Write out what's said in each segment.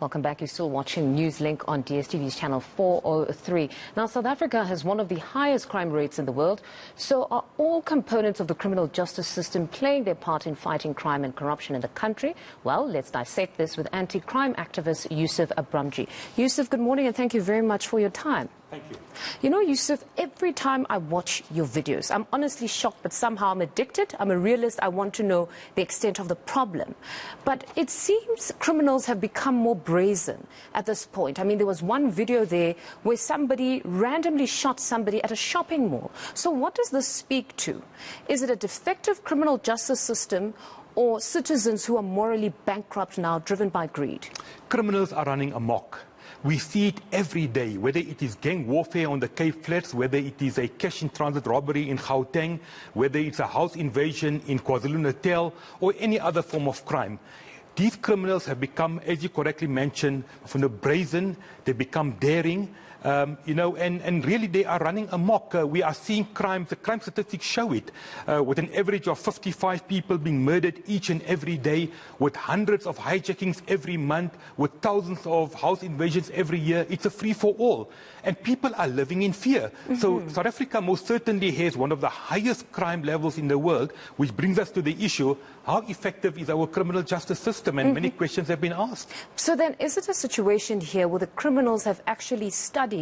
Welcome back. You're still watching Newslink on DSTV's channel 403. Now, South Africa has one of the highest crime rates in the world. So are all components of the criminal justice system playing their part in fighting crime and corruption in the country? Well, let's dissect this with anti-crime activist Yusuf Abramjee. Yusuf, good morning and thank you very much for your time. Thank you. You know, Yusuf, every time I watch your videos, I'm honestly shocked, but somehow I'm addicted. I'm a realist. I want to know the extent of the problem. But it seems criminals have become more brazen at this point. I mean, there was one video there where somebody randomly shot somebody at a shopping mall. So what does this speak to? Is it a defective criminal justice system or citizens who are morally bankrupt now, driven by greed? Criminals are running amok. We see it every day, whether it is gang warfare on the Cape Flats, whether it is a cash-in-transit robbery in Gauteng, whether it's a house invasion in KwaZulu-Natal, or any other form of crime. These criminals have become, as you correctly mentioned, from the brazen, they become daring, and really they are running amok. We are seeing crimes, the crime statistics show it, with an average of 55 people being murdered each and every day, with hundreds of hijackings every month, with thousands of house invasions every year. It's a free-for-all. And people are living in fear. So South Africa most certainly has one of the highest crime levels in the world, which brings us to the issue, how effective is our criminal justice system? And many questions have been asked. So then, is it a situation here where the criminals have actually studied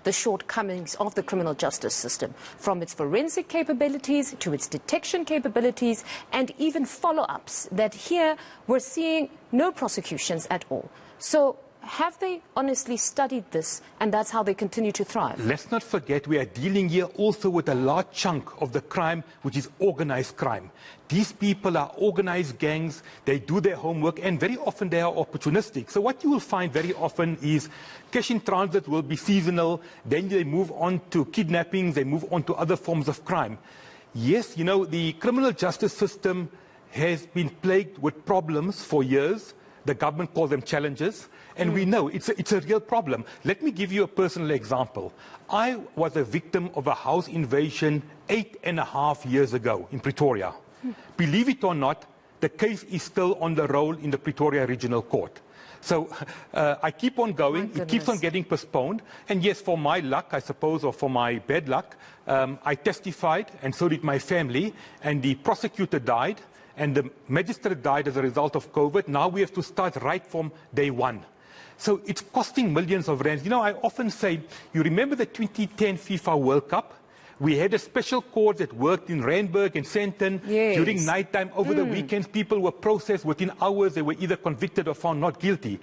the shortcomings of the criminal justice system, from its forensic capabilities to its detection capabilities and even follow-ups, that here we're seeing no prosecutions at all? So have they honestly studied this, and that's how they continue to thrive? Let's not forget we are dealing here also with a large chunk of the crime, which is organized crime. These people are organized gangs, they do their homework, and very often they are opportunistic. So what you will find very often is cash in transit will be seasonal, then they move on to kidnappings, they move on to other forms of crime. Yes, you know, the criminal justice system has been plagued with problems for years. The government calls them challenges, and we know it's a real problem. Let me give you a personal example. I was a victim of a house invasion 8.5 years ago in Pretoria. Believe it or not, the case is still on the roll in the Pretoria Regional Court. So I keep on going, it keeps on getting postponed, and yes, for my luck, I suppose, or for my bad luck, I testified, and so did my family, and the prosecutor died, and the magistrate died as a result of COVID. Now we have to start right from day one. So it's costing millions of rands. You know, I often say, you remember the 2010 FIFA World Cup? We had a special court that worked in Randburg and Sandton during nighttime. Over the weekends, people were processed within hours. They were either convicted or found not guilty.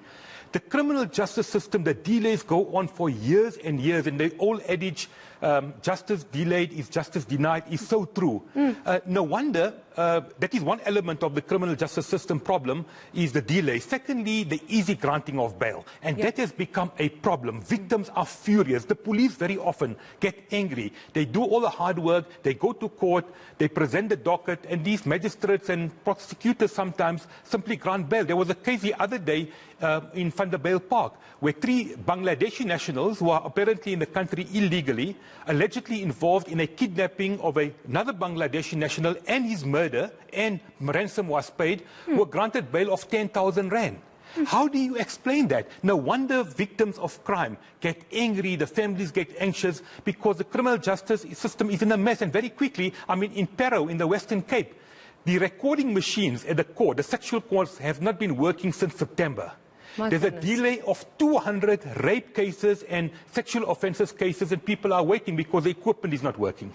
The criminal justice system, the delays go on for years and years, and the old adage, justice delayed is justice denied, is so true. No wonder, that is one element of the criminal justice system problem, is the delay. Secondly, the easy granting of bail, and that has become a problem. Victims are furious. The police very often get angry. They do all the hard work, they go to court, they present the docket, and these magistrates and prosecutors sometimes simply grant bail. There was a case the other day in Mfundo Park, where 3 Bangladeshi nationals who are apparently in the country illegally, allegedly involved in a kidnapping of another Bangladeshi national and his murder, and ransom was paid, were granted bail of 10,000 rand. How do you explain that? No wonder victims of crime get angry, the families get anxious, because the criminal justice system is in a mess. And very quickly, I mean, in Parow, in the Western Cape, the recording machines at the court, the sexual courts, have not been working since September. There's a delay of 200 rape cases and sexual offences cases, and people are waiting because the equipment is not working.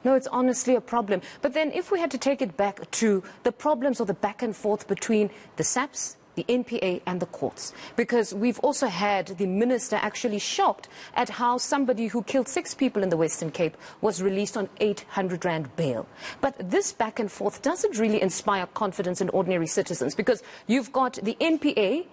No, it's honestly a problem. But then if we had to take it back to the problems or the back and forth between the SAPS, the NPA and the courts, because we've also had the minister actually shocked at how somebody who killed 6 people in the Western Cape was released on 800 rand bail. But this back and forth doesn't really inspire confidence in ordinary citizens, because you've got the NPA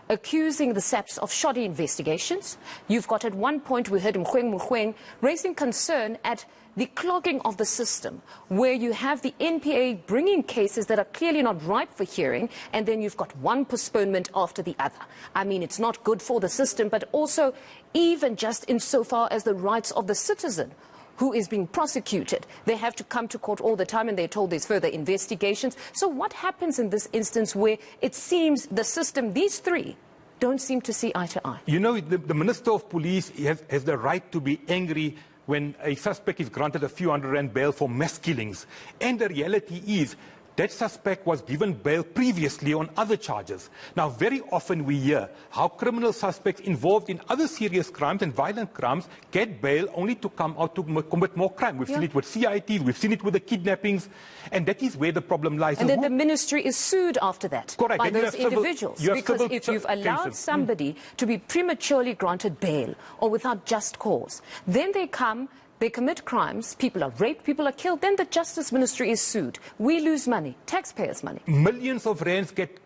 accusing the SAPS of shoddy investigations. You've got, at one point, we heard Mfundo raising concern at the clogging of the system, where you have the NPA bringing cases that are clearly not ripe for hearing, and then you've got one postponement after the other. I mean, it's not good for the system, but also even just insofar as the rights of the citizen who is being prosecuted. They have to come to court all the time, and they're told there's further investigations. So what happens in this instance where it seems the system, these 3, don't seem to see eye to eye. You know, the Minister of Police has the right to be angry when a suspect is granted a few £100 bail for mass killings. And the reality is, that suspect was given bail previously on other charges. Now, very often we hear how criminal suspects involved in other serious crimes and violent crimes get bail only to come out to commit more crime. We've seen it with CITs, we've seen it with the kidnappings, and that is where the problem lies. And then the ministry is sued after that by those individuals. Because if you've allowed somebody to be prematurely granted bail or without just cause, then they come, they commit crimes, people are raped, people are killed, then the Justice Ministry is sued. We lose money, taxpayers' money. Millions of rands get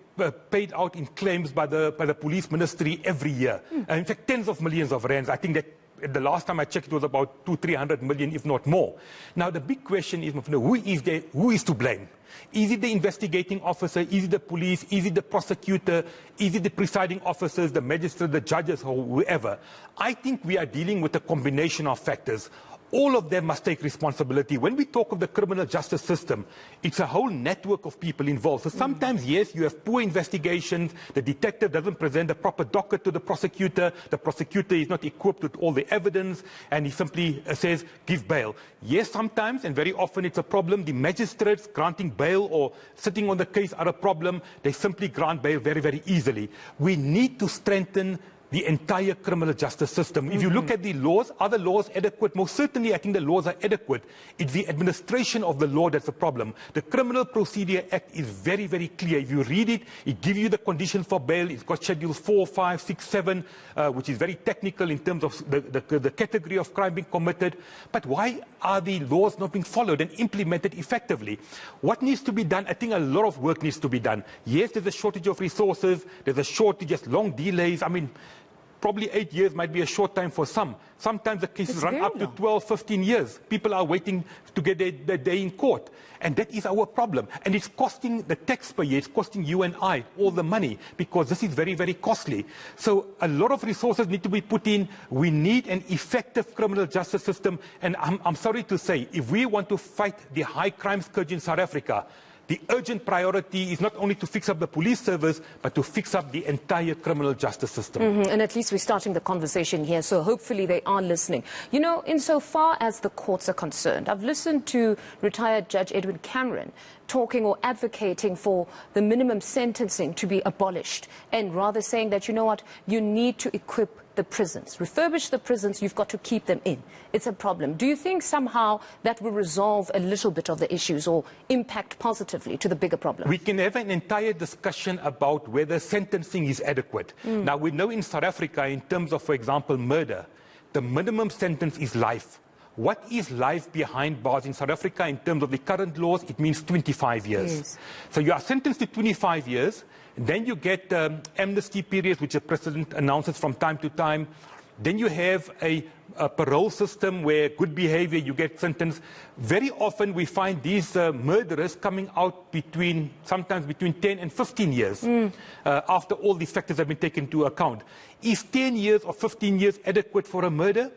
paid out in claims by the police ministry every year. In fact, tens of millions of rands. I think that the last time I checked it was about 200-300 million, if not more. Now, the big question is, who is to blame? Is it the investigating officer? Is it the police? Is it the prosecutor? Is it the presiding officers, the magistrate, the judges, or whoever? I think we are dealing with a combination of factors. All of them must take responsibility. When we talk of the criminal justice system, it's a whole network of people involved. So sometimes, yes, you have poor investigations, the detective doesn't present a proper docket to the prosecutor is not equipped with all the evidence, and he simply says, give bail. Yes, sometimes, and very often it's a problem, the magistrates granting bail or sitting on the case are a problem. They simply grant bail very, very easily. We need to strengthen the entire criminal justice system. If you look at the laws, are the laws adequate? Most certainly, I think the laws are adequate. It's the administration of the law that's the problem. The Criminal Procedure Act is very, very clear. If you read it, it gives you the conditions for bail. It's got schedules 4, 5, 6, 7, which is very technical in terms of the category of crime being committed. But why are the laws not being followed and implemented effectively? What needs to be done? I think a lot of work needs to be done. Yes, there's a shortage of resources. There's a shortage, just long delays. I mean, probably 8 years might be a short time for some. Sometimes the cases run up to 12, 15 years. People are waiting to get their day in court. And that is our problem. And it's costing the taxpayer, it's costing you and I all the money, because this is very, very costly. So a lot of resources need to be put in. We need an effective criminal justice system. And I'm sorry to say, if we want to fight the high crime scourge in South Africa, the urgent priority is not only to fix up the police service, but to fix up the entire criminal justice system. And at least we're starting the conversation here, so hopefully they are listening. You know, insofar as the courts are concerned, I've listened to retired Judge Edwin Cameron talking or advocating for the minimum sentencing to be abolished, and rather saying that, you know what, you need to equip the prisons, refurbish the prisons, you've got to keep them in. It's a problem. Do you think somehow that will resolve a little bit of the issues or impact positively to the bigger problem? We can have an entire discussion about whether sentencing is adequate. Now, we know in South Africa, in terms of, for example, murder, the minimum sentence is life. What is life behind bars in South Africa in terms of the current laws? It means 25 years. Yes. So you are sentenced to 25 years. Then you get amnesty periods, which the president announces from time to time. Then you have a parole system where good behavior, you get sentenced. Very often we find these murderers coming out sometimes between 10 and 15 years after all these factors have been taken into account. Is 10 years or 15 years adequate for a murder?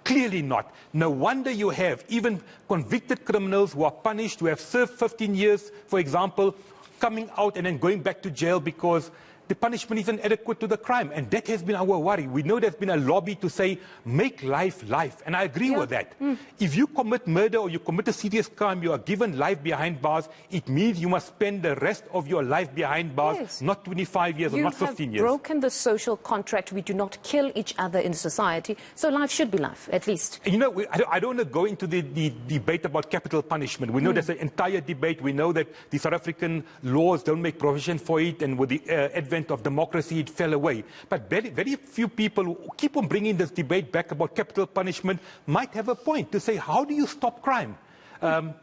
Clearly not. No wonder you have even convicted criminals who are punished, who have served 15 years, for example, coming out and then going back to jail because the punishment isn't adequate to the crime. And that has been our worry. We know there's been a lobby to say, make life life. And I agree with that. If you commit murder or you commit a serious crime, you are given life behind bars. It means you must spend the rest of your life behind bars, not 25 years or not 15 years. You have broken the social contract. We do not kill each other in society. So life should be life, at least. And you know, I don't want to go into the debate about capital punishment. We know there's an entire debate. We know that the South African laws don't make provision for it. And with the advent of democracy, it fell away. But very, very few people who keep on bringing this debate back about capital punishment might have a point to say, how do you stop crime? And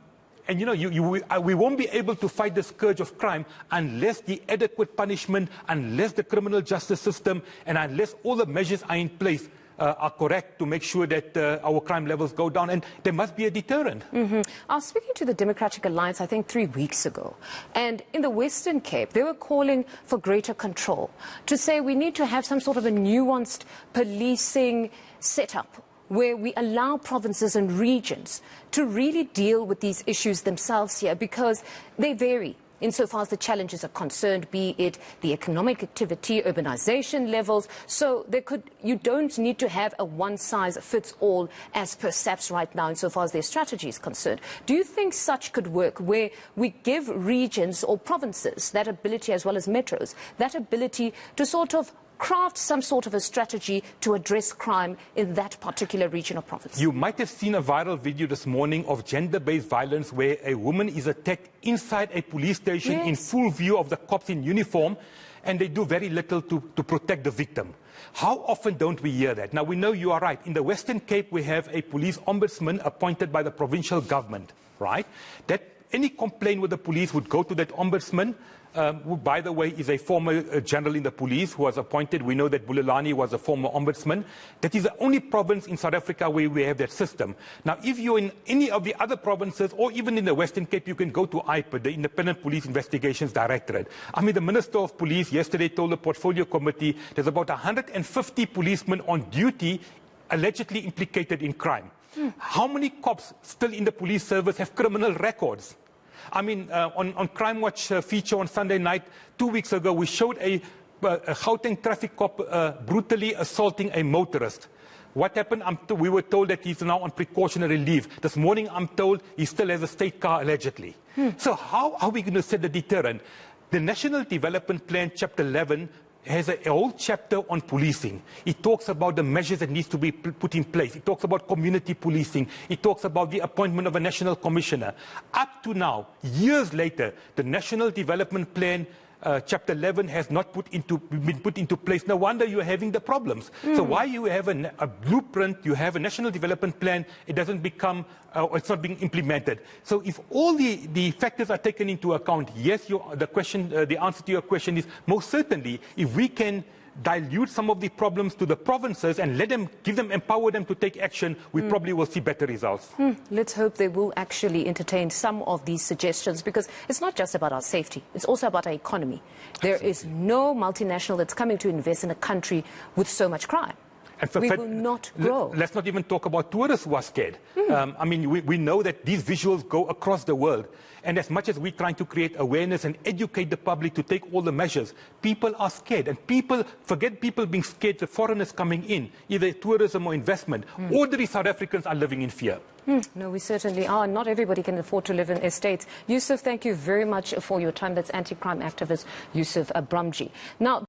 you know, we won't be able to fight the scourge of crime unless the adequate punishment, unless the criminal justice system, and unless all the measures are in place are correct to make sure that our crime levels go down, and there must be a deterrent. I was speaking to the Democratic Alliance, I think 3 weeks ago, and in the Western Cape, they were calling for greater control, to say we need to have some sort of a nuanced policing setup where we allow provinces and regions to really deal with these issues themselves here, because they vary. insofar as the challenges are concerned, be it the economic activity, urbanization levels. So you don't need to have a one-size-fits-all as per SAPS right now, insofar as their strategy is concerned. Do you think such could work, where we give regions or provinces that ability, as well as metros, that ability to sort of craft some sort of a strategy to address crime in that particular region or province? You might have seen a viral video this morning of gender-based violence where a woman is attacked inside a police station in full view of the cops in uniform, and they do very little to protect the victim. How often don't we hear that? Now, we know you are right. In the Western Cape, we have a police ombudsman appointed by the provincial government, right? That any complaint with the police would go to that ombudsman, who, by the way, is a former general in the police who was appointed. We know that Bulelani was a former ombudsman. That is the only province in South Africa where we have that system. Now, if you're in any of the other provinces, or even in the Western Cape, you can go to IPA, the Independent Police Investigations Directorate. I mean, the Minister of Police yesterday told the Portfolio Committee there's about 150 policemen on duty allegedly implicated in crime. How many cops still in the police service have criminal records? I mean, on Crime Watch feature on Sunday night, 2 weeks ago, we showed a Gauteng traffic cop brutally assaulting a motorist. What happened? We were told that he's now on precautionary leave. This morning, I'm told he still has a state car, allegedly. So how are we going to set the deterrent? The National Development Plan, Chapter 11, has a whole chapter on policing. It talks about the measures that needs to be put in place. It talks about community policing. It talks about the appointment of a national commissioner. Up to now, years later, the National Development Plan Chapter 11 has not been put into place. No wonder you're having the problems. So why you have a blueprint, you have a national development plan, it doesn't become, it's not being implemented. So if all the factors are taken into account, yes, the answer to your question is most certainly, if we can dilute some of the problems to the provinces and empower them to take action, we probably will see better results. Let's hope they will actually entertain some of these suggestions, because it's not just about our safety, it's also about our economy. There is no multinational that's coming to invest in a country with so much crime. We will not grow. Let's not even talk about tourists who are scared. I mean, we know that these visuals go across the world. And as much as we're trying to create awareness and educate the public to take all the measures, people are scared. And forget people being scared of foreigners coming in, either tourism or investment. Ordinary South Africans are living in fear. No, we certainly are. Not everybody can afford to live in estates. Yusuf, thank you very much for your time. That's anti-crime activist Yusuf Abramjee. Now,